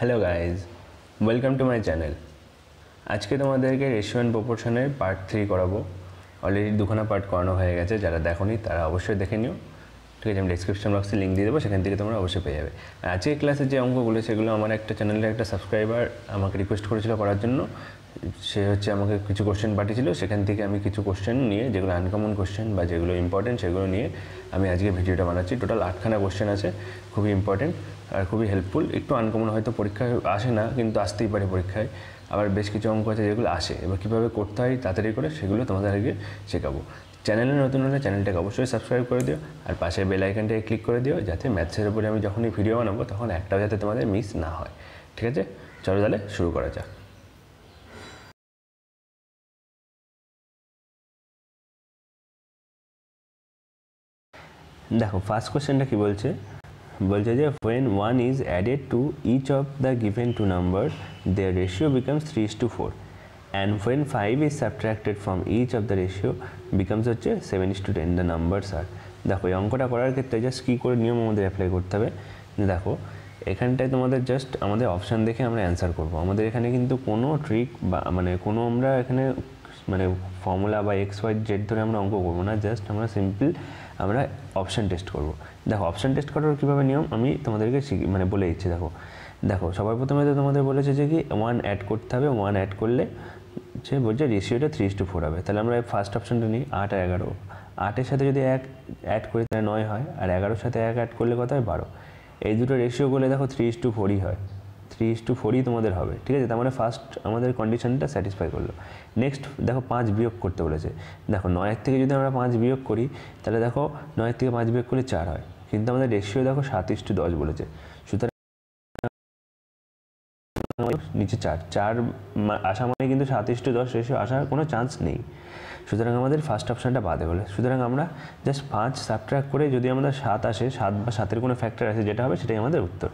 Hello guys, welcome to my channel. আজকে তোমাদেরকে ratio and প্রপোর্শনের part 3 করাবো। অলরেডি দুখানা পার্ট করানো হয়ে গেছে, যারা দেখোনি তারা অবশ্যই দেখে নিও। ঠিক আছে, আমি ডিসক্রিপশন বক্সে লিঙ্ক দিয়ে দেবো, সেখান থেকে তোমরা অবশ্যই পেয়ে যাবে। আজকে ক্লাসে যে অঙ্কগুলো সেগুলো আমার একটা চ্যানেলের একটা সাবস্ক্রাইবার আমাকে রিকোয়েস্ট করেছিল করার জন্য। সে হচ্ছে আমাকে কিছু কোশ্চেন পাঠিয়েছিল, সেখান থেকে আমি কিছু কোশ্চেন নিয়ে, যেগুলো আনকমন কোশ্চেন বা যেগুলো ইম্পর্টেন্ট সেগুলো নিয়ে আমি আজকে ভিডিওটা বানাচ্ছি। টোটাল 8খানা কোশ্চেন আছে, খুবই ইম্পর্টেন্ট আর খুবই হেল্পফুল। একটু আনকমন হয়তো পরীক্ষায় আসে না, কিন্তু আসতেই পারে পরীক্ষায়। আবার বেশ কিছু অঙ্ক আছে যেগুলো আসে, এবার কীভাবে করতে হয় তাড়াতাড়ি করে সেগুলো তোমাদের আগে শেখাবো। চ্যানেলে নতুন হলে চ্যানেলটাকে অবশ্যই সাবস্ক্রাইব করে দিও, আর পাশে বেল আইকনটাকে ক্লিক করে দিও, যাতে ম্যাথসের উপরে আমি যখনই ভিডিও বানাবো তখন একটাও যাতে তোমাদের মিস না হয়। ঠিক আছে, চলো তাহলে শুরু করা যাক। দেখো ফার্স্ট কোশ্চেনটা কি বলছে, বলছে যে when 1 is added to each of the given two numbers their ratio becomes 3:4, and when 5 is subtracted from each of the ratio becomes হচ্ছে 7:10 the numbers are। দেখো এই অঙ্কটা করার ক্ষেত্রে জাস্ট কী করে নিয়ম আমাদের অ্যাপ্লাই করতে হবে। দেখো এখানটায় তোমাদের জাস্ট আমাদের অপশান দেখে আমরা অ্যান্সার করব। আমাদের এখানে কিন্তু কোনো ট্রিক বা কোনো আমরা এখানে ফর্মুলা বা XYZ ধরে আমরা অঙ্ক করবো না, জাস্ট আমরা সিম্পল আমরা অপশান টেস্ট করব। দেখো অপশান টেস্ট করার কীভাবে নিয়ম আমি তোমাদেরকে বলে দিচ্ছি। দেখো সবার প্রথমে তো তোমাদের বলেছে যে কি 1 অ্যাড করতে হবে। 1 অ্যাড করলে সে বলছে রেশিওটা 3:4 হবে। তাহলে আমরা ফার্স্ট অপশানটা নিই, 8 আর 11। 8-এর সাথে যদি 1 অ্যাড করি তাহলে 9 হয়, আর 11-এর সাথে 1 অ্যাড করলে কত হয় 12। এই দুটো রেশিও করলে দেখো 3:4ই হয়, 3:4ই তোমাদের হবে। ঠিক আছে, তার মানে ফার্স্ট আমাদের কন্ডিশনটা স্যাটিসফাই করলো। নেক্সট দেখো 5 বিয়োগ করতে বলেছে। দেখো 9-এর থেকে যদি আমরা 5 বিয়োগ করি তাহলে দেখো 9-এর থেকে 5 বিয়োগ করলে 4 হয়, কিন্তু আমাদের রেশিও দেখো 7:10 বলেছে। সুতরাং নিচে 4 আসা মানে কিন্তু 7:10 রেশিও আসার কোনো চান্স নেই। সুতরাং আমাদের ফার্স্ট অপশানটা বাদে বলে। সুতরাং আমরা জাস্ট 5 সাবট্রাক্ট করে যদি আমাদের 7 আসে, 7 বা 7-এর কোনো ফ্যাক্টর আসে যেটা হবে সেটাই আমাদের উত্তর।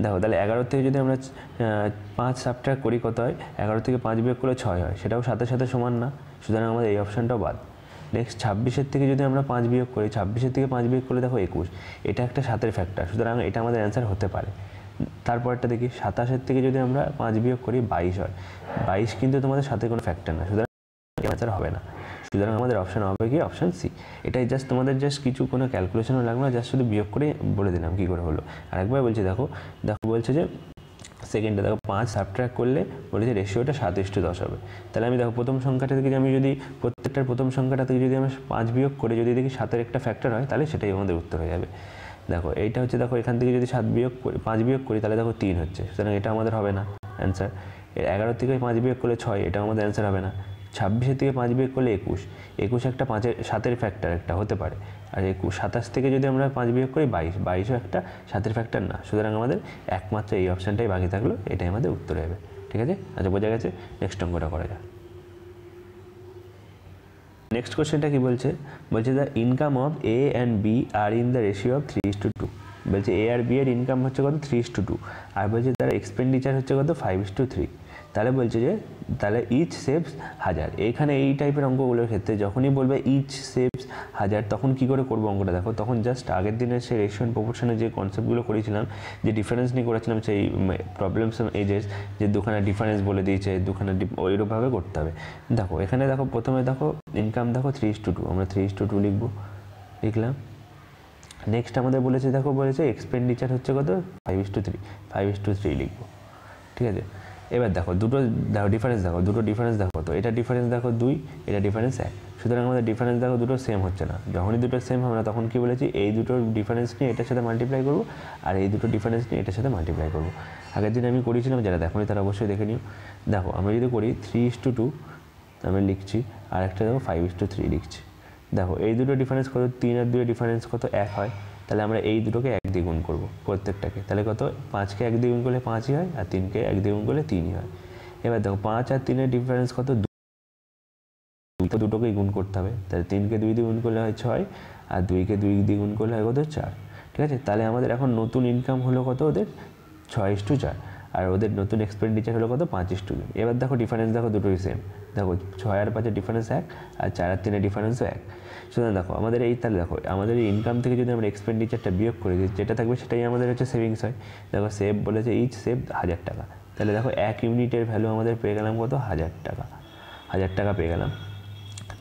দেখো তাহলে 11 থেকে যদি আমরা 5 সাবট্রাক্ট করি কত হয়, 11 থেকে 5 বিয়োগ করলে 6 হয়, সেটাও 7-এর সাথে সমান না। সুতরাং আমাদের এই অপশানটাও বাদ। নেক্সট 26-এর থেকে যদি আমরা 5 বিয়োগ করি, 26-এর থেকে 5 বিয়োগ করলে দেখো 21, এটা একটা 7-এর ফ্যাক্টর, সুতরাং এটা আমাদের অ্যান্সার হতে পারে। তারপরটা দেখি 27-এর থেকে যদি আমরা 5 বিয়োগ করি 22 হয়, 22 কিন্তু তোমাদের সাথে কোনো ফ্যাক্টর না, সুতরাং অ্যান্সার হবে না। সুতরাং আমাদের অপশান হবে কি অপশান সি। এটাই জাস্ট তোমাদের জাস্ট কিছু কোনো ক্যালকুলেশনও লাগবে না, জাস্ট শুধু বিয়োগ করে বলে দিলাম কী করে হলো। আরেকবার বলছি, দেখো বলছে যে সেকেন্ডটা দেখো 5 সাবট্রাক্ট করলে বলেছে রেশিওটা 7:10 হবে। তাহলে আমি দেখো প্রথম সংখ্যাটা থেকে আমি যদি প্রত্যেকটার প্রথম সংখ্যাটা থেকে যদি আমি 5 বিয়োগ করে যদি দেখি 7-এর একটা ফ্যাক্টর হয়, তাহলে সেটাই আমাদের উত্তর হয়ে যাবে। দেখো এইটা হচ্ছে, দেখো এখান থেকে যদি 5 বিয়োগ করি তাহলে দেখো 3 হচ্ছে, সুতরাং এটা আমাদের হবে না অ্যান্সার। 11 থেকে 5 বিয়োগ করলে 6, এটা আমাদের অ্যান্সার হবে না। 26-এর থেকে 5 বিয়োগ করলে 21 একটা 7-এর ফ্যাক্টর একটা হতে পারে। আর 27 থেকে যদি আমরা 5 বিয়োগ করি 22ও একটা 7-এর ফ্যাক্টর না। সুতরাং আমাদের একমাত্র এই অপশানটাই বাকি থাকলো, এটাই আমাদের উত্তর হবে। ঠিক আছে, আচ্ছা বোঝা গেছে। নেক্সট অঙ্কটা করা যায়। নেক্সট কোশ্চেনটা কি বলছে, the income of A and B are in the ratio of 3:2। বলছে এ আর বি এর ইনকাম হচ্ছে কত 3:2, আর বলছে তার এক্সপেন্ডিচার হচ্ছে কত 5:3। তাহলে বলছে যে তাহলে ইচ সেভস 1000। এইখানে এই টাইপের অঙ্কগুলোর ক্ষেত্রে যখনই বলবে ইচ সেভস 1000, তখন কি করে করবো অঙ্কটা দেখো। তখন জাস্ট আগের দিনের সেই রেশিও অ্যান্ড প্রপোর্শনের যে কনসেপ্টগুলো করেছিলাম, যে ডিফারেন্স নিয়ে করেছিলাম, সেই প্রবলেমস এজেস, যে দুখানা ডিফারেন্স বলে দিয়েছে, দুখানা ওইরকমভাবে করতে হবে। দেখো এখানে দেখো প্রথমে দেখো ইনকাম দেখো 3:2, আমরা 3:2 লিখলাম। নেক্সট আমাদের বলেছে বলেছে এক্সপেন্ডিচার হচ্ছে কত 5:3 লিখবো। ঠিক আছে, এবার দেখো দুটো ডিফারেন্স দুটো ডিফারেন্স তো এটা ডিফারেন্স দেখো 2, এটা ডিফারেন্স 1। সুতরাং আমাদের ডিফারেন্স দেখো দুটো সেম হচ্ছে না। যখনই দুটো সেম হবে না তখন কি বলেছি, এই দুটো ডিফারেন্স নিয়ে এটার সাথে মাল্টিপ্লাই করবো, আর এই দুটো ডিফারেন্স নিয়ে এটার সাথে মাল্টিপ্লাই করবো। আগের দিন আমি করেছিলাম, যারা দেখোনি তারা অবশ্যই দেখে নিও। দেখো আমরা যদি করি 3:2 আমি লিখছি, আর একটা দেখো 5:3 লিখছি। দেখো এই দুটো ডিফারেন্স কত, 3 আর 2 ডিফারেন্স কত 1 হয়। তাহলে আমরা এই দুটোকে 1 দিয়ে গুণ করবো প্রত্যেকটাকে, তাহলে কত 5-কে 1 দিয়ে গুণ করলে 5ই হয়, আর 3-কে 1 দিয়ে গুণ করলে 3ই হয়। এবার দেখো 5 আর 3-এর ডিফারেন্স কত 2, দুটোকেই গুণ করতে হবে। তাহলে 3-কে 2 দিয়ে গুণ করলে হয় 6, আর 2-কে 2 দিয়ে গুণ করলে হয় কত 4। ঠিক আছে, তাহলে আমাদের এখন নতুন ইনকাম হলো কত ওদের 6:4। আর ওদের নতুন এক্সপেন্ডিচার হলো কত 5:2। এবার দেখো ডিফারেন্স দেখো দুটোই সেম, দেখো 6 আর 5-এর ডিফারেন্স 1 আর 4 আর 3-এর ডিফারেন্সও 1। সুতরাং দেখো আমাদের এই তাহলে দেখো আমাদের এই ইনকাম থেকে যদি আমরা এক্সপেন্ডিচারটা বিয়োগ করে দিই, যেটা থাকবে সেটাই আমাদের হচ্ছে সেভিংস হয়। দেখো সেভ বলেছে ইচ সেভ 1000 টাকা, তাহলে দেখো 1 ইউনিটের ভ্যালু আমাদের পেয়ে গেলাম কত 1000 টাকা, 1000 টাকা পেয়ে গেলাম।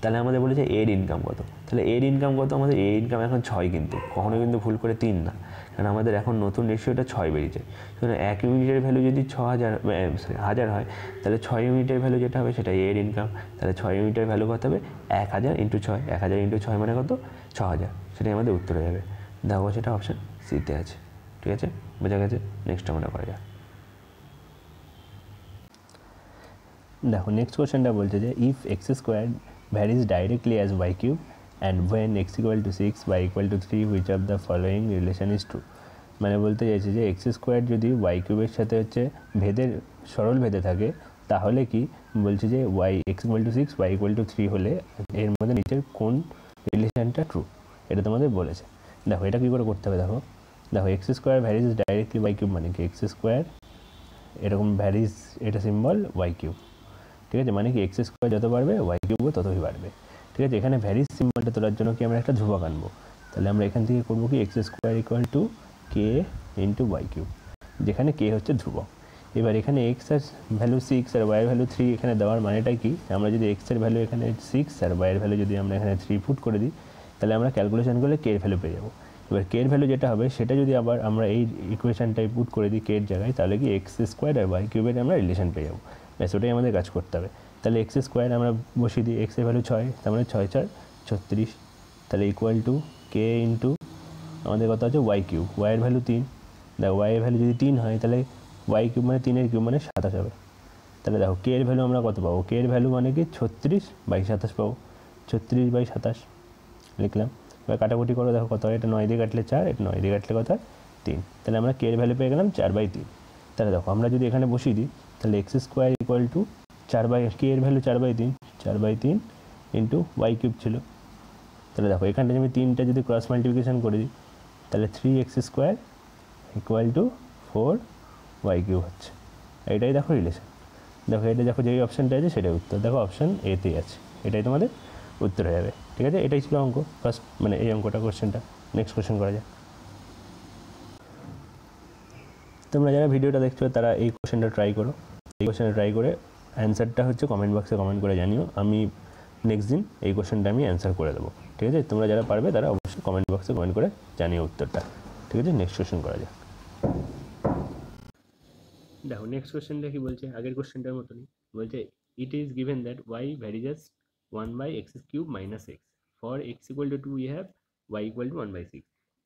তাহলে আমাদের বলেছে এর ইনকাম কত, তাহলে এর ইনকাম কত, আমাদের এর ইনকাম এখন 6, কিন্তু কখনো কিন্তু ভুল করে 3 না, কারণ আমাদের এখন নতুন রেশিওটা 6 বেরিয়েছে। সুতরাং 1 ইউনিটের ভ্যালু যদি 1000 হয়, তাহলে 6 ইউনিটের ভ্যালু যেটা হবে সেটা এর ইনকাম। তাহলে 6 ইউনিটের ভ্যালু কত হবে 1000 × 6, 1000 × 6 মানে কত 6000, সেটাই আমাদের উত্তর হয়ে যাবে। দেখো সেটা অপশান সিতে আছে। ঠিক আছে, বোঝা গেছে? নেক্সট আমরা করা যাক। দেখো নেক্সট কোয়েশ্চেনটা বলছে যে if x square varies directly as y cube and when x = 6 y = 3 which of the following relation is true. মানে বলতে চাইছে যে এক্স স্কোয়ার যদি ওয়াই কিউবের সাথে হচ্ছে ভেদের সরল ভেদে থাকে, তাহলে কি বলছে যে x = 6 y = 3 হলে এর মধ্যে নিচের কোন রিলেশনটা ট্রু, এটা তোমাদের বলেছে। দেখো এটা কী করে করতে হবে, দেখো x square varies directly y cube মানে কি এক্স স্কোয়ার এরকম ভ্যারিজ, এটা সিম্বল ওয়াই কিউব। ঠিক আছে, মানে কি এক্স স্কোয়ার যত বাড়বে ওয়াই কিউবও ততই বাড়বে। ঠিক আছে, এখানে ভ্যারিজ সিম্বলটা তোলার জন্য কি আমরা একটা ধ্রুবক আনবো, তাহলে আমরা এখান থেকে করবো কি x² = k × ওয়াই কিউব, যেখানে k হচ্ছে ধ্রুবক। এবার এখানে x এর ভ্যালু 6 আর y এর ভ্যালু 3 এখানে দেওয়ার মানেটা কি, আমরা যদি x এর ভ্যালু এখানে 6 আর y এর ভ্যালু যদি আমরা এখানে 3 পুট করে দিই, তাহলে আমরা ক্যালকুলেশন করলে k এর ভ্যালু পেয়ে যাবো। এবার k এর ভ্যালু যেটা হবে সেটা যদি আবার আমরা এই ইকুয়েশনটাই পুট করে দিই k এর জায়গায়, তাহলে কি x² আর y কিউবের আমরা রিলেশন পেয়ে যাবো। ব্যাস ওটাই আমাদের কাজ করতে হবে। তাহলে x² আমরা বসিয়ে দিই, x এর ভ্যালু 6, তার মানে 6 × 4 = 36, তাহলে = k × আমাদের কত আছে ওয়াই কিউব, ওয়াই এর ভ্যালু 3, দেখো ওয়াই এর ভ্যালু যদি 3 হয় তাহলে ওয়াই কিউব মানে 3 এর কিউব মানে 27 হবে। তাহলে দেখো কে এর ভ্যালু আমরা কত পাবো, কে এর ভ্যালু মানে কি 36/27 পাবো, 36/27 লিখলাম। এবার কাটাকুটি করে দেখো কত হয়, এটা 9 দিয়ে কাটলে 4, এটা 9 দিয়ে কাটলে কত হয় 3, তাহলে আমরা কে এর ভ্যালু পেয়ে গেলাম 4/3। তাহলে দেখো আমরা যদি এখানে বসিয়ে দিই, তাহলে x² = 4 কে এর ভ্যালু 4/3, 4/3 × ওয়াই কিউব ছিল। তাহলে দেখো এখানটা আমি 3টা যদি ক্রস মাল্টিপ্লিকেশন করে দিই, তাহলে 3x² = 4 ওয়াই কিউব হচ্ছে। এটাই দেখো রিলেশন। দেখো এটা দেখো যেই অপশানটা আছে সেটাই উত্তর, দেখো অপশান এতেই আছে, এটাই তোমাদের উত্তর হয়ে যাবে। ঠিক আছে, এটাই ছিল অঙ্ক ফার্স্ট, মানে এই অঙ্কটা কোশ্চেনটা। নেক্সট কোশ্চেন করা যায়। তোমরা যারা ভিডিওটা দেখছো তারা এই কোশ্চেনটা ট্রাই করো, এই কোশ্চেনটা ট্রাই করে অ্যান্সারটা হচ্ছে কমেন্ট বক্সে কমেন্ট করে জানিও, আমি নেক্সট দিন এই কোশ্চেনটা আমি অ্যান্সার করে দেবো। ঠিক আছে, তোমরা যারা পারবে তারা অবশ্যই কমেন্ট বক্সে কমেন্ট করে জানিও উত্তরটা। ঠিক আছে, নেক্সট কোশ্চেন করা যাক। দেখো নেক্সট কোশ্চেনটা কি বলছে, আগের কোশ্চেনটার মতনই বলছে it is given that y varies 1/x³ - x for x = 2 we have y = 1/6।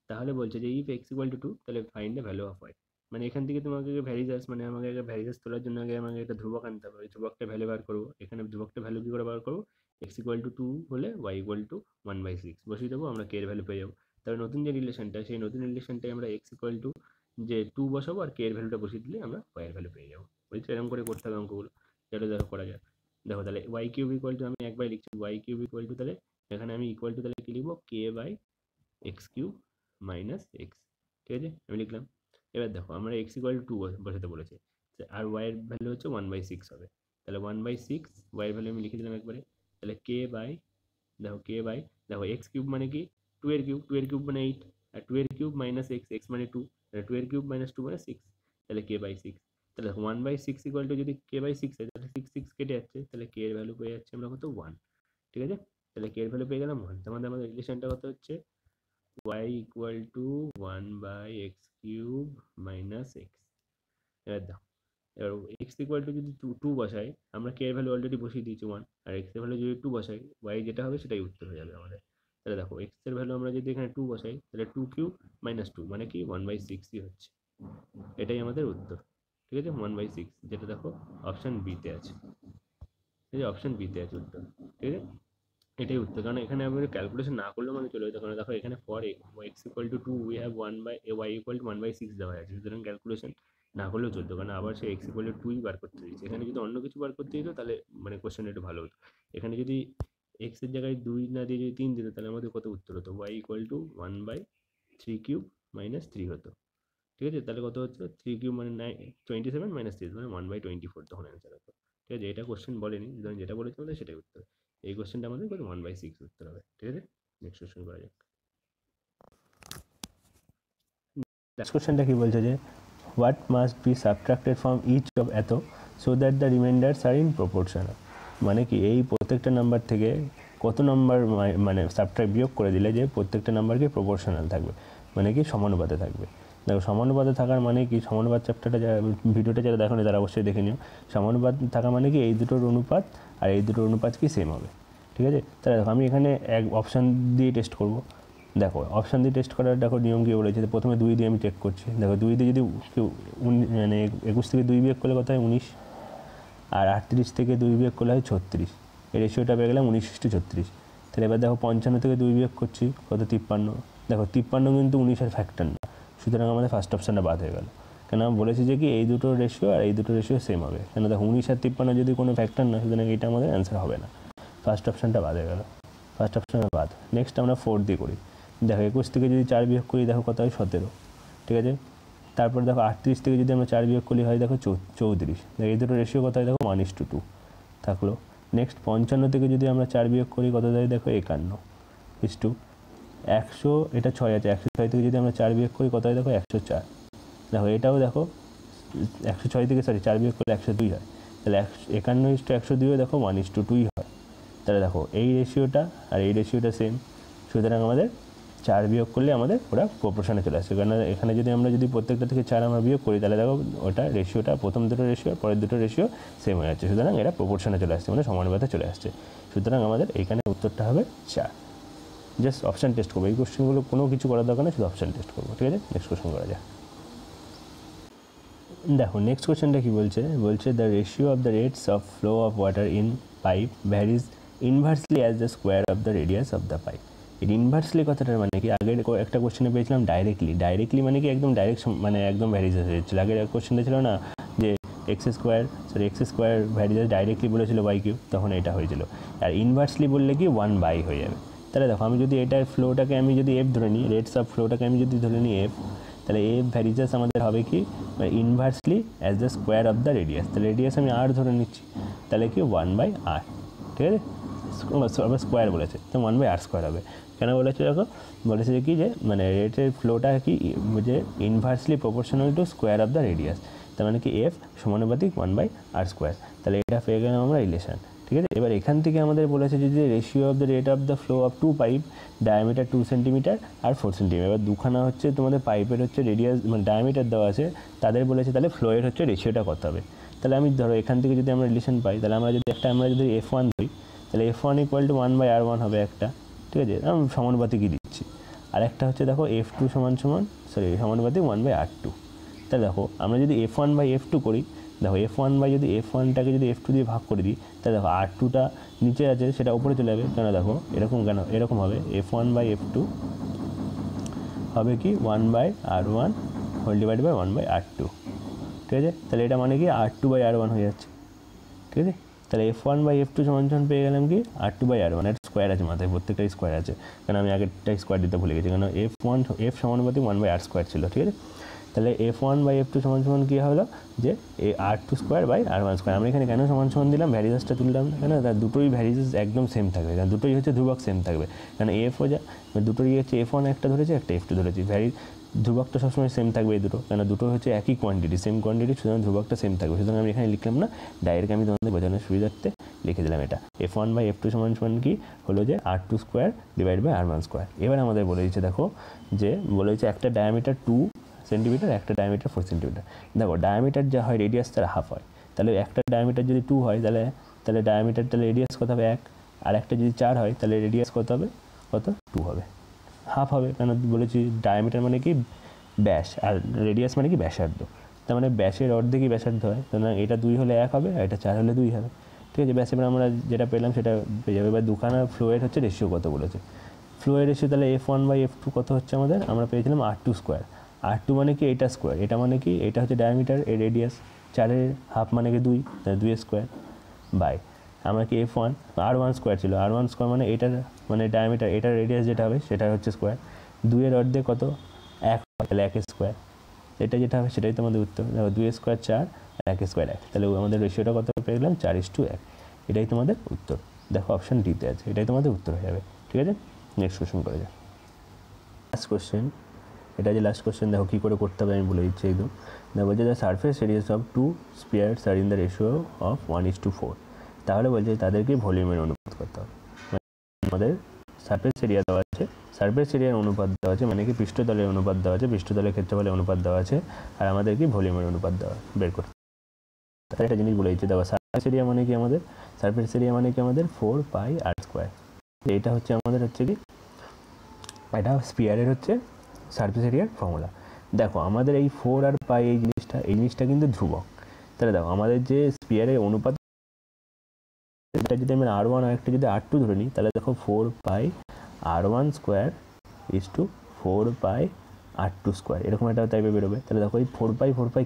তাহলে বলছে যে ইফ x = 2 তাহলে find the value of y। মানে এখান থেকে তোমাকে ভ্যারিজাস মানে আমাকে ভ্যারিজাস তোলার জন্য আগে আমাকে একটা ধ্রুবক আনতে হবে, ধ্রুবকটা ভ্যালু বার করবো। এখানে ধ্রুবকটা ভ্যালু কী করে বার করবো, x = 2 হলে y = 1/6 বসিয়ে দেবো, আমরা k এর ভ্যালু পেয়ে যাবো। তবে নতুন যে রিলেশনটা, সেই নতুন রিলেশনটাই আমরা x = যে 2 বসাবো আর k এর ভ্যালুটা বসিয়ে দিলে আমরা y এর ভ্যালু পেয়ে যাবো। বুঝছো, এরকম করে করতে হবে অঙ্কগুলো। যেটা দেখো করা যাক। দেখো তাহলে y³ আমি একবার লিখছি, y³ তাহলে এখানে আমি তাহলে কি লিখবো k/x³ - x। ঠিক আছে, আমি লিখলাম। এবার দেখো আমরা x = 2 বসাতে বলেছে, আর y এর ভ্যালু হচ্ছে 1/6 হবে। তাহলে 1/6 y এর ভ্যালু আমি লিখে দিলাম একবারে। তাহলে দেখো x³ মানে কি 2 এর কিউব, 2 এর কিউব মানে 8, আর 2 এর কিউব - x, x মানে 2, তাহলে 2 এর কিউব - 2 মানে 6, তাহলে k/6। তাহলে 1/6 = যদি k/6 হয় তাহলে 6 6 কেটে যাচ্ছে, তাহলে k এর ভ্যালু পেয়ে যাচ্ছে আমরা কত 1। ঠিক আছে, তাহলে k এর ভ্যালু পেয়ে গেলাম 1। তার মানে আমাদের রিলেশনটা কত হচ্ছে y = 1/x³ - x। এবার দাও, এবার x = যদি 2 বসাই, আমরা k এর ভ্যালু অলরেডি বসিয়ে দিয়েছি 1, আর x এর ভ্যালু যদি 2 বসাই, y যেটা হবে সেটাই উত্তর হয়ে যাবে আমাদের। তাহলে দেখো x এর ভ্যালু আমরা যদি এখানে 2 বসাই, তাহলে 2³ - 2 মানে কি 1/6ই হচ্ছে, এটাই আমাদের উত্তর। ঠিক আছে, 1/6, যেটা দেখো অপশান বিতে আছে। ঠিক আছে, অপশান বিতে আছে উত্তর। ঠিক আছে, এটাই উত্তর, কারণ এখানে আমি ক্যালকুলেশন না করলেও মানে চলে যেত, কারণ দেখো এখানে for x = 2 we have y = 1/6 দেওয়া আছে, সুতরাং ক্যালকুলেশন না করলেও চলতো, কারণ আবার সে x = 2ই বার করতে দিয়েছে। এখানে যদি অন্য কিছু বার করতে দিত তাহলে মানে কোশ্চেন একটু ভালো হতো। এখানে যদি x এর জায়গায় 2 না দিয়ে যদি 3 দিত, তাহলে আমাদের কত উত্তর হতো, y = 1/3³ - 3 হতো। ঠিক আছে, তাহলে কত হচ্ছে 3 কিউব মানে 27 মাইনাস 3 মানে 1/24 তখন অ্যান্সার হবে। ঠিক আছে, এটা কোশ্চেন বলেনি, যেটা বলেছে আমাদের সেটাই উত্তর। এই কোশ্চেনটা আমাদের কত 1/6 উত্তর হবে। ঠিক আছে, নেক্সট কোশ্চেন করা যাক। নেক্সট কোশ্চেনটা কি বলছে যে what must be subtracted from each of এত so that the remainders are in proportional. মানে কি এই প্রত্যেকটা নাম্বার থেকে কত নাম্বার মানে সাবট্রাক্ট বিয়োগ করে দিলে যে প্রত্যেকটা নাম্বারকে প্রপোর্শনাল থাকবে, মানে কি সমানুপাতে থাকবে। দেখো সমানুপাতে থাকার মানে কি, সমানুপাত চ্যাপ্টারটা যারা ভিডিওটা যারা দেখো তারা অবশ্যই দেখে নিও। সমানুপাত থাকা মানে কি এই দুটোর অনুপাত আর এই দুটোর অনুপাত কি সেম হবে। ঠিক আছে, তাহলে দেখো আমি এখানে এক অপশান দিয়ে টেস্ট করব। দেখো অপশান দিয়ে টেস্ট করার দেখো নিয়ম কী বলেছে, প্রথমে 2 দিয়ে আমি চেক করছি। দেখো 2 দিয়ে যদি কেউ মানে 21 থেকে 2 বিয়োগ করলে কত হয় 19, আর 38 থেকে 2 বিয়োগ করলে হয় 36। এই রেশিওটা পেয়ে গেলাম 19:36। তাহলে এবার দেখো 55 থেকে 2 বিয়োগ করছি কত 53। দেখো 53 কিন্তু 19-এর ফ্যাক্টর না, সুতরাং আমাদের ফার্স্ট অপশানটা বাদ হয়ে গেল। কেন আমি বলেছি যে কি এই দুটো রেশিও আর এই দুটো রেশিও সেম হবে। কেন দেখো 19 আর 53 যদি কোনো ফ্যাক্টর না, সুতরাং এটা আমাদের অ্যান্সার হবে না। ফার্স্ট অপশানটা বাদ হয়ে গেল, ফার্স্ট অপশানটা বাদ। নেক্সট আমরা 4 দিয়ে করি। দেখো 21 থেকে যদি 4 বিয়োগ করি দেখো কত হয় 17। ঠিক আছে, তারপর দেখো 38 থেকে যদি আমরা 4 বিয়োগ করি হয় দেখো 34। দেখো এই দুটো রেশিও কত হয় দেখো 1:2 থাকলো। নেক্সট 55 থেকে যদি আমরা 4 বিয়োগ করি কত দেয় দেখো 51:100। এটা 6 আছে, 106 থেকে যদি আমরা 4 বিয়োগ করি কত হয় দেখো 104। দেখো এটাও দেখো 106 থেকে 4 বিয়োগ করলে 102 হয়, তাহলে 51:102 দেখো 1:2 হয়। তাহলে দেখো এই রেশিওটা আর এই রেশিওটা সেম, সুতরাং আমাদের 4 বিয়োগ করলে আমাদের ওরা প্রপোর্শনে চলে আসছে। কারণ এখানে যদি আমরা প্রত্যেকটা থেকে 4 আমরা বিয়োগ করি তাহলে দেখো ওটা রেশিওটা প্রথম দুটো রেশিও পরের দুটো রেশিও সেম হয়ে যাচ্ছে, সুতরাং এরা প্রপোর্শনে চলে আসছে, মানে সমানুপাতে চলে আসছে। সুতরাং আমাদের এইখানে উত্তরটা হবে 4। জাস্ট অপশান টেস্ট করবো, এই কোশ্চেনগুলো কোনো কিছু করার দরকার নেই, শুধু অপশান টেস্ট করবো। ঠিক আছে, নেক্সট কোশ্চেন করা যায়। দেখো নেক্সট কোশ্চেনটা কি বলছে, the ratio of the rates of flow of water in pipe varies inversely as the square of the radius of the pipe. এর ইনভার্সলি কথাটার মানে কি, আগের একটা কোশ্চেনে পেয়েছিলাম ডাইরেক্টলি মানে কি একদম ডাইরেক্ট মানে একদম ভ্যারিজ হয়ে যাচ্ছিল। আগের কোশ্চেনটা ছিল না যে এক্স স্কোয়ার ভ্যারিজাস ডাইরেক্টলি বলেছিল বাই কিউ, তখন এটা হয়েছিল। আর ইনভার্সলি বললে কি 1/, হয়ে যাবে। তাহলে দেখো আমি যদি এটার ফ্লোটাকে আমি যদি এফ ধরে নিই, রেটস অফ ফ্লোটাকে আমি যদি ধরে নিই এফ, তাহলে এফ ভ্যারিজাস আমাদের হবে কি inversely as the square of the radius. তাহলে রেডিয়াস আমি আর ধরে নিচ্ছি, তাহলে কি 1/r। ঠিক আছে, স্কোয়ার বলেছে তো 1/r² হবে। কেন বলেছে দেখো, বলেছে কি যে মানে রেটের ফ্লোটা কি যে inversely proportional to square of the radius, তার মানে কি এফ সমানুপাতিক 1/r²। তাহলে এটা পেয়ে গেলাম আমরা রিলেশন। ঠিক আছে, এবার এখান থেকে আমাদের বলেছে যে ratio of the rate of the flow of 2 pipe diameter 2 centimetre আর 4 সেন্টিমিটার। এবার দুখানা হচ্ছে তোমাদের পাইপের হচ্ছে রেডিয়াস মানে ডায়ামিটার দেওয়া আছে, তাদের বলেছে তাহলে ফ্লোয়ের হচ্ছে রেশিওটা কত হবে। তাহলে আমি ধরো এখান থেকে যদি আমরা রিলেশন পাই, তাহলে আমরা যদি F1 ধরি, তাহলে F1 = 1/r1 হবে একটা। ঠিক আছে, আমি সমানুপাতিকই দিচ্ছি। আর একটা হচ্ছে দেখো F2 সমানুপাতিক 1/r2। তাহলে দেখো আমরা যদি F1/F2 করি, দেখো যদি F1টাকে যদি F2 দিয়ে ভাগ করে দিই, তাহলে দেখো R2টা নিচে আছে সেটা উপরে চলে যাবে। কেন দেখো এরকম হবে F1/F2 হবে কি 1/r1 whole divided by 1/r2। ঠিক আছে, তাহলে এটা মানে কি R2/r1 হয়ে যাচ্ছে। ঠিক আছে, তাহলে F1/F2 সমান পেয়ে গেলাম কি R2/r1। এর স্কোয়ার আছে মাথায়, প্রত্যেকটাই স্কোয়ার আছে, কারণ আমি আগেরটাই স্কোয়ার দিতে ভুলে গেছি, কারণ F সমানুপাতিক 1/r² ছিল। ঠিক আছে, তাহলে F1/F2 সমান কী হলো যে R2/r1²। আমরা এখানে কেন সমান দিলাম, ভ্যারিজাসটা তুললাম কেন, তার দুটোই ভ্যারিজাস একদম সেম থাকবে, কারণ দুটোই হচ্ছে ধ্রুবক সেম থাকবে। কারণ দুটোই হচ্ছে F1 একটা ধরেছি, একটা F2 ধরেছি, ধ্রুবকটা সবসময় সেম থাকবে এই দুটো, কেন দুটো হচ্ছে একই কোয়ান্টিটি, সেম কোয়ান্টিটি, সুতরাং ধ্রুবকটা সেম থাকবে। সুতরাং আমি এখানে লিখলাম না, ডাইরেক্ট আমি তোমাদের বোঝানোর সুবিধার্থে লিখে দিলাম এটা। F1/F2 সমান কি হলো যে R2² ডিভাইড বাই r1²। এবার আমাদের বলে দিচ্ছে দেখো যে একটা ডায়ামিটার 2 সেন্টিমিটার, একটা ডায়ামিটার 4 সেন্টিমিটার। দেখো ডায়ামিটার যা হয় রেডিয়াস তার হাফ হয়, তাহলে একটা ডায়ামিটার যদি 2 হয় তাহলে ডায়ামিটার তাহলে রেডিয়াস কত হবে 1, আর একটা যদি 4 হয় তাহলে রেডিয়াস কত হবে 2 হবে, হাফ হবে। কেন বলেছি ডায়ামিটার মানে কি ব্যাস, আর রেডিয়াস মানে কি ব্যাসার্ধ, তার মানে ব্যাসের অর্ধেকই ব্যাসার্ধ হয়, সুতরাং এটা 2 হলে 1 হবে, আর এটা 4 হলে 2 হবে। ঠিক আছে, ব্যাস এবার আমরা যেটা পেলাম সেটা পেয়ে যাবে। এবার দুখানা ফ্লোয়ের হচ্ছে রেশিও কত বলেছে, ফ্লোয়ের রেশিও তাহলে F1/F2 কত হচ্ছে আমাদের, আমরা পেয়েছিলাম R2²। R2 মানে কি এটা স্কোয়ার, এটা মানে কি এটা হচ্ছে ডায়ামিটার, এর রেডিয়াস 4-এর হাফ মানে কি 2, তাহলে 2² বাই আমরা কি F1 R1² ছিল, R1² মানে এটার মানে ডায়ামিটার, এটার রেডিয়াস যেটা হবে সেটা হচ্ছে স্কোয়ার, 2-এর অর্ধেক কত 1, তাহলে 1² এটা যেটা হবে সেটাই তোমাদের উত্তর। দেখো 2 স্কোয়ার 4 আর 1 স্কোয়ার 1, তাহলে আমাদের রেশিওটা কত পেয়ে গেলাম 4:1, এটাই তোমাদের উত্তর। দেখো অপশান ডিতে আছে, এটাই তোমাদের উত্তর হয়ে যাবে। ঠিক আছে, নেক্সট কোশ্চেন করে যাও। লাস্ট কোশ্চেন, এটা যে লাস্ট কোশ্চেন দেখো কী করে করতে হবে আমি বলে দিচ্ছি একদম। দেখো বলছে the surface areas of 2 spheres are in the ratio of 1:4, তাহলে বলছে তাদেরকে ভলিউমের অনুপাত করতে হবে। আমাদের সারফেস এরিয়া দেওয়া আছে, সারফেস এরিয়ার অনুপাত দেওয়া আছে, মানে কি পৃষ্ঠতলের অনুপাত দেওয়া আছে, পৃষ্ঠতলের ক্ষেত্রফলের অনুপাত দেওয়া আছে, আর আমাদের কি ভলিউমের অনুপাত দেওয়া বের করতে। তাহলে একটা জিনিস বলে দিচ্ছি, দেখো সারফেস এরিয়া মানে কি আমাদের, সারফেস এরিয়া মানে কি আমাদের 4πr²। এইটা হচ্ছে আমাদের হচ্ছে কি, এটা স্পিয়ারের হচ্ছে সারফেস এরিয়ার ফর্মুলা। দেখো আমাদের এই 4 আর পাই এই জিনিসটা কিন্তু ধ্রুবক। তাহলে দেখো আমাদের যে স্পিয়ারের অনুপাত, এটা যদি আমি R1 আর একটা যদি R2 ধরে নিই, তাহলে দেখো 4πr1² = 4πr2², এরকম একটা টাইপে বেরোবে। তাহলে দেখো এই 4π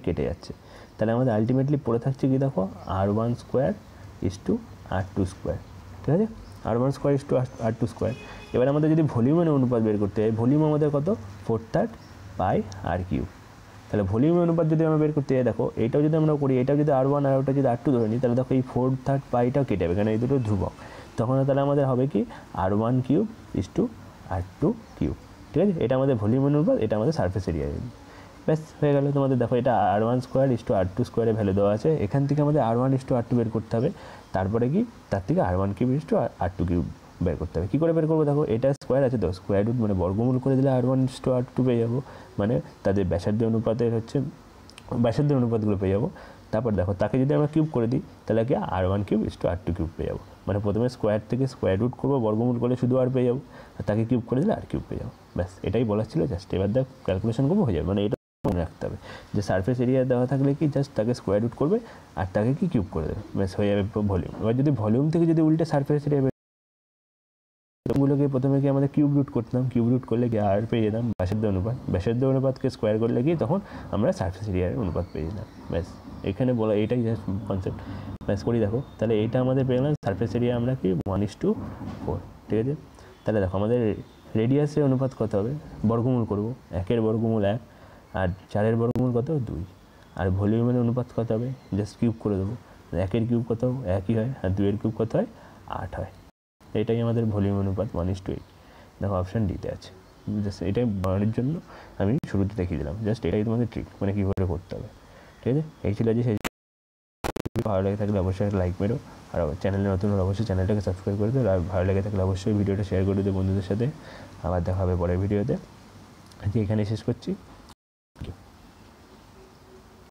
কেটে যাচ্ছে, তাহলে আমাদের আলটিমেটলি পড়ে থাকছে কি দেখো R1² = R2²। ঠিক আছে, R1² = R2²। এবার আমাদের যদি ভলিউমের অনুপাত বের করতে হয়, ভলিউম আমাদের কত 4/3 πr³। তাহলে ভলিউমের অনুপাত যদি আমরা বের করতে যাই, দেখো এইটাও যদি আমরা করি, এটাও যদি R1 আর ওটা যদি R2 ধরে নিই, তাহলে দেখো এই 4/3 πটাও কেটে যাবে, কারণ এই দুটো ধ্রুবক। তখন তাহলে আমাদের হবে কি R1³ = R2³। ঠিক আছে, এটা আমাদের ভলিউমের অনুপাত, এটা আমাদের সারফেস এরিয়া। ব্যাস হয়ে গেল তোমাদের। দেখো এটা R1² = R2² ভ্যালু দেওয়া আছে, এখান থেকে আমাদের R1 = R2 বের করতে হবে। তারপরে কি তার থেকে R1³ = R2³ বের করতে হবে। কী করে বের করবো, দেখো এটা স্কোয়ার আছে তো, স্কোয়ার রুট মানে বর্গমূল করে দিলে R1 = R2 পেয়ে যাবো, মানে তাদের ব্যাসার্ধ অনুপাতের হচ্ছে ব্যাসার্ধের অনুপাতগুলো পেয়ে যাবো। তারপর দেখো তাকে যদি আমরা কিউব করে দিই, তাহলে কি R1³ = R2³ পেয়ে যাবো। মানে প্রথমে স্কোয়ার থেকে স্কোয়ার রুট করবো, বর্গমূল করলে শুধু আর পেয়ে যাবো, আর তাকে কিউব করে দিলে R³ পেয়ে যাবো। ব্যাস এটাই বলার ছিল, জাস্ট এবার দেখ ক্যালকুলেশন করবো হয়ে যাবে। মানে এটা মনে রাখতে হবে যে সারফেস এরিয়া দেওয়া থাকলে কি জাস্ট তাকে স্কোয়ার রুট করবে আর তাকে কি কিউব করে দেবে, ব্যাস হয়ে যাবে ভলিউম। এবার যদি ভলিউম থেকে যদি উল্টে সারফেস এরিয়া গুলোকে প্রথমে কি আমাদের কিউব রুট করতাম, কিউব রুট করলে কি আর পেয়ে যেতাম ব্যাসার্ধ অনুপাত, ব্যাসার্ধ অনুপাতকে স্কোয়ার করলে কি তখন আমরা সারফেস এরিয়ার অনুপাত পেয়ে যেতাম। ব্যাস এখানে বলা এটাই জাস্ট কনসেপ্ট। ব্যাস করি দেখো, তাহলে এইটা আমাদের পেয়ে গেলাম সারফেস এরিয়া আমরা কি 1:4। ঠিক আছে, তাহলে দেখো আমাদের রেডিয়াসের অনুপাত কত হবে, বর্গমূল করবো, 1-এর বর্গমূল 1 আর 4-এর বর্গমূল কত 2। আর ভলিউমের অনুপাত কত হবে, জাস্ট কিউব করে দেবো, 1-এর কিউব কত 1ই হয়, আর 2-এর কিউব কত হয় 8 হয়। এটাই আমাদের ভলিউম অনুপাত 1:8। দেখো অপশান ডিতে আছে। জাস্ট এটাই বানানোর জন্য আমি শুরুতে দেখিয়ে দিলাম, জাস্ট এটাই তোমাদের ট্রিক, মানে কীভাবে করতে হবে। ঠিক আছে, এই ছিল যে সেই ভালো লেগে থাকলে অবশ্যই লাইক মেরো, আর চ্যানেলে নতুন হলে অবশ্যই চ্যানেলটাকে সাবস্ক্রাইব করে দিও, আর ভালো লেগে থাকলে অবশ্যই ভিডিওটা শেয়ার করে দিও বন্ধুদের সাথে। আবার দেখা হবে পরের ভিডিওতে। আজকে এখানে শেষ করছি।